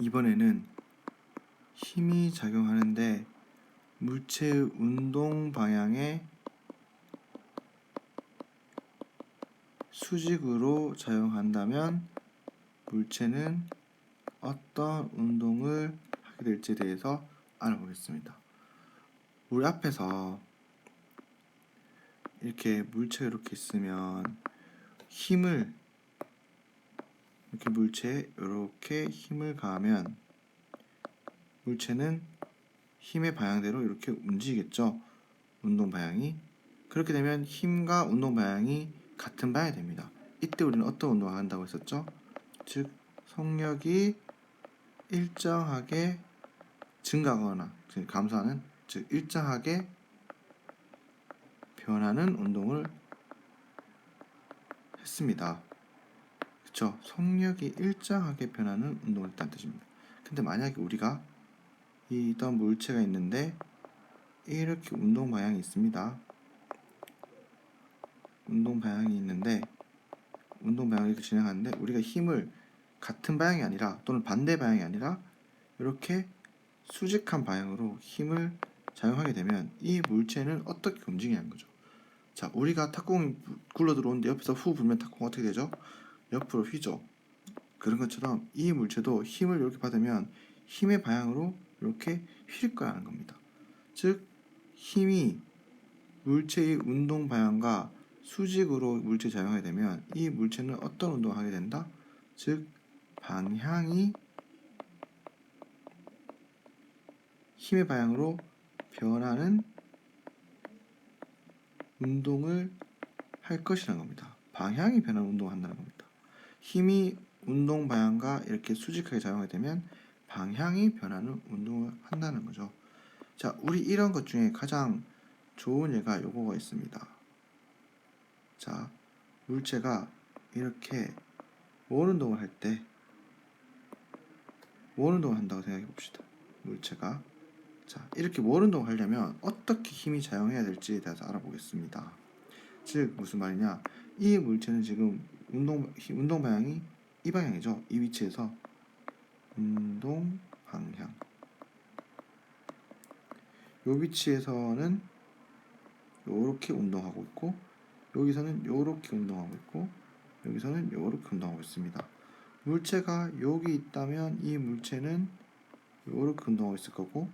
이번에는 힘이 작용하는데 물체의 운동 방향에 수직으로 작용한다면 물체는 어떤 운동을 하게 될지에 대해서 알아보겠습니다. 우리 앞에서 이렇게 물체가 이렇게 있으면 힘을 이렇게 물체에 이렇게 힘을 가하면 물체는 힘의 방향대로 이렇게 움직이겠죠. 운동 방향이. 그렇게 되면 힘과 운동 방향이 같은 방향이 됩니다. 이때 우리는 어떤 운동을 한다고 했었죠? 즉 속력이 일정하게 증가하거나 감소하는, 즉 일정하게 변하는 운동을 했습니다. 그쵸? 속력이 일정하게 변하는 운동을 했다는 뜻입니다. 근데 만약에 우리가 이런 물체가 있는데 이렇게 운동 방향이 있습니다. 운동 방향이 있는데 운동 방향을 이렇게 진행하는데 우리가 힘을 같은 방향이 아니라 또는 반대 방향이 아니라 이렇게 수직한 방향으로 힘을 작용하게 되면 이 물체는 어떻게 움직이냐는 거죠. 자, 우리가 탁구공이 굴러 들어오는데 옆에서 후 불면 탁구공 어떻게 되죠? 옆으로 휘죠. 그런 것처럼 이 물체도 힘을 이렇게 받으면 힘의 방향으로 이렇게 휠 거라는 겁니다. 즉 힘이 물체의 운동 방향과 수직으로 물체에 작용하게 되면 이 물체는 어떤 운동을 하게 된다? 즉 방향이 힘의 방향으로 변하는 운동을 할 것이라는 겁니다. 방향이 변하는 운동을 한다는 겁니다. 힘이 운동 방향과 이렇게 수직하게 작용하게 되면 방향이 변하는 운동을 한다는 거죠. 자, 우리 이런 것 중에 가장 좋은 예가 요거가 있습니다. 자, 물체가 이렇게 원 운동을 할 때 원 운동을 한다고 생각해 봅시다. 물체가 자, 이렇게 원 운동을 하려면 어떻게 힘이 작용해야 될지에 대해서 알아보겠습니다. 즉 무슨 말이냐, 이 물체는 지금 운동 방향이 이 방향이죠. 이 위치에서 운동 방향, 요 위치에서는 요렇게 운동하고 있고 여기서는 요렇게 운동하고 있고 여기서는 요렇게 운동하고 있습니다. 물체가 여기 있다면 이 물체는 요렇게 운동하고 있을 거고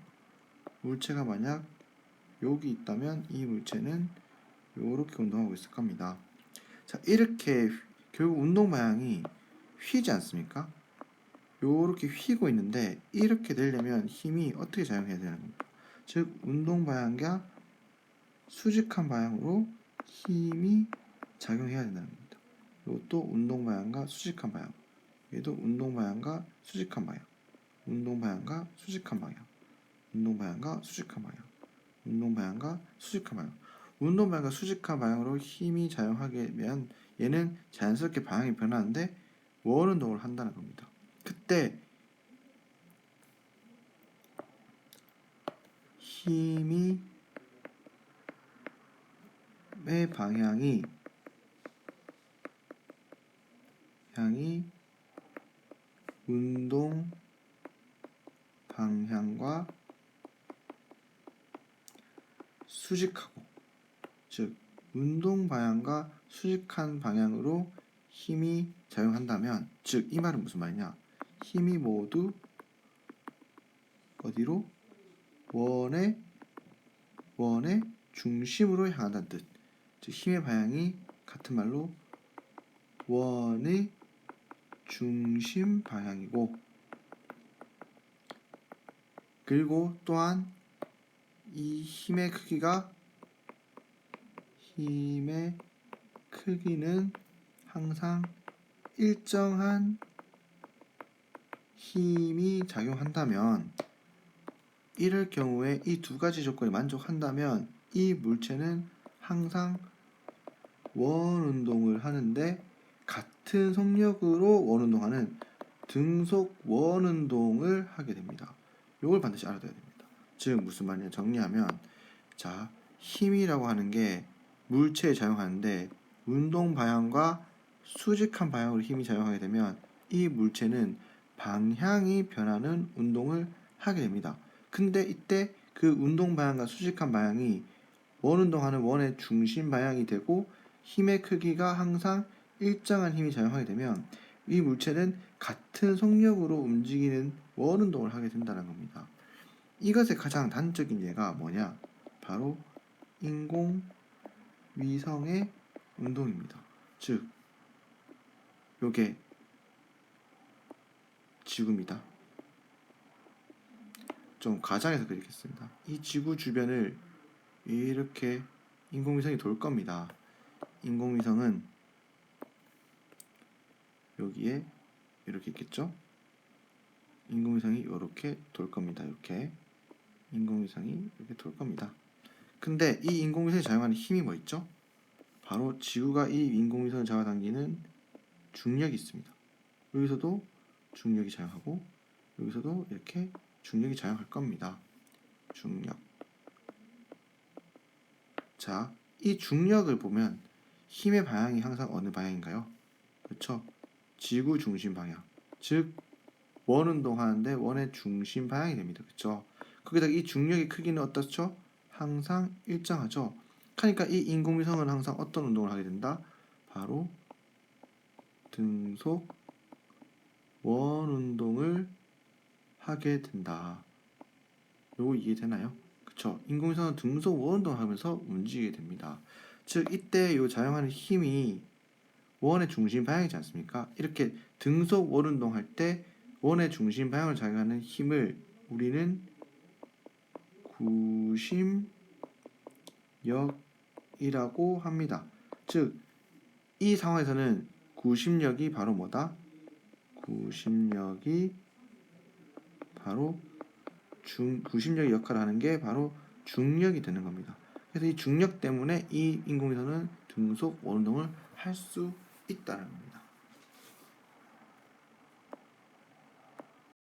물체가 만약 여기 있다면 이 물체는 요렇게 운동하고 있을 겁니다. 자, 이렇게 결국 운동 방향이 휘지 않습니까? 요렇게 휘고 있는데 이렇게 되려면 힘이 어떻게 작용해야 되는 겁니까? 즉 운동 방향과 수직한 방향으로 힘이 작용해야 된다는 겁니다. 이것도 운동 방향과 수직한 방향, 얘도 운동 방향과 수직한 방향, 운동 방향과 수직한 방향, 운동 방향과 수직한 방향, 운동 방향과 수직한 방향. 운동 방향과 수직한 방향으로 힘이 작용하게 되면 얘는 자연스럽게 방향이 변하는데 원 운동을 한다는 겁니다. 그때 힘의 방향이 운동 방향과 수직하고, 즉 운동 방향과 수직한 방향으로 힘이 작용한다면, 즉 이 말은 무슨 말이냐, 힘이 모두 어디로? 원의 중심으로 향한다는 뜻. 즉 힘의 방향이 같은 말로 원의 중심 방향이고, 그리고 또한 이 힘의 크기는 항상 일정한 힘이 작용한다면, 이럴 경우에 이 두 가지 조건이 만족한다면 이 물체는 항상 원 운동을 하는데 같은 속력으로 원 운동하는 등속 원 운동을 하게 됩니다. 이걸 반드시 알아둬야 됩니다. 즉 무슨 말이냐, 정리하면, 자, 힘이라고 하는 게 물체에 작용하는데 운동 방향과 수직한 방향으로 힘이 작용하게 되면 이 물체는 방향이 변하는 운동을 하게 됩니다. 근데 이때 그 운동 방향과 수직한 방향이 원 운동하는 원의 중심 방향이 되고 힘의 크기가 항상 일정한 힘이 작용하게 되면 이 물체는 같은 속력으로 움직이는 원 운동을 하게 된다는 겁니다. 이것의 가장 단적인 예가 뭐냐? 바로 인공위성의 운동입니다. 즉, 요게 지구입니다. 좀 가장해서 그리겠습니다. 이 지구 주변을 이렇게 인공위성이 돌 겁니다. 인공위성은 여기에 이렇게 있겠죠? 인공위성이 이렇게 돌 겁니다. 이렇게 인공위성이 이렇게 돌 겁니다. 근데 이 인공위성이 작용하는 힘이 뭐 있죠? 바로 지구가 이 인공위성을 잡아당기는 중력이 있습니다. 여기서도 중력이 작용하고 여기서도 이렇게 중력이 작용할 겁니다. 중력. 자, 이 중력을 보면 힘의 방향이 항상 어느 방향인가요? 그렇죠? 지구 중심 방향. 즉 원 운동하는데 원의 중심 방향이 됩니다. 그렇죠? 거기다가 이 중력의 크기는 어떻죠? 항상 일정하죠. 그러니까 이 인공위성은 항상 어떤 운동을 하게 된다? 바로 등속 원 운동을 하게 된다. 요거 이해되나요? 그쵸? 인공위성은 등속 원 운동을 하면서 움직이게 됩니다. 즉 이때 요 작용하는 힘이 원의 중심 방향이지 않습니까? 이렇게 등속 원 운동할 때 원의 중심 방향을 작용하는 힘을 우리는 구심력이라고 합니다. 즉 이 상황에서는 구심력이 바로 뭐다? 구심력이 바로 구심력의 역할을 하는 게 바로 중력이 되는 겁니다. 그래서 이 중력 때문에 이 인공위성은 등속 원운동을 할 수 있다는 겁니다.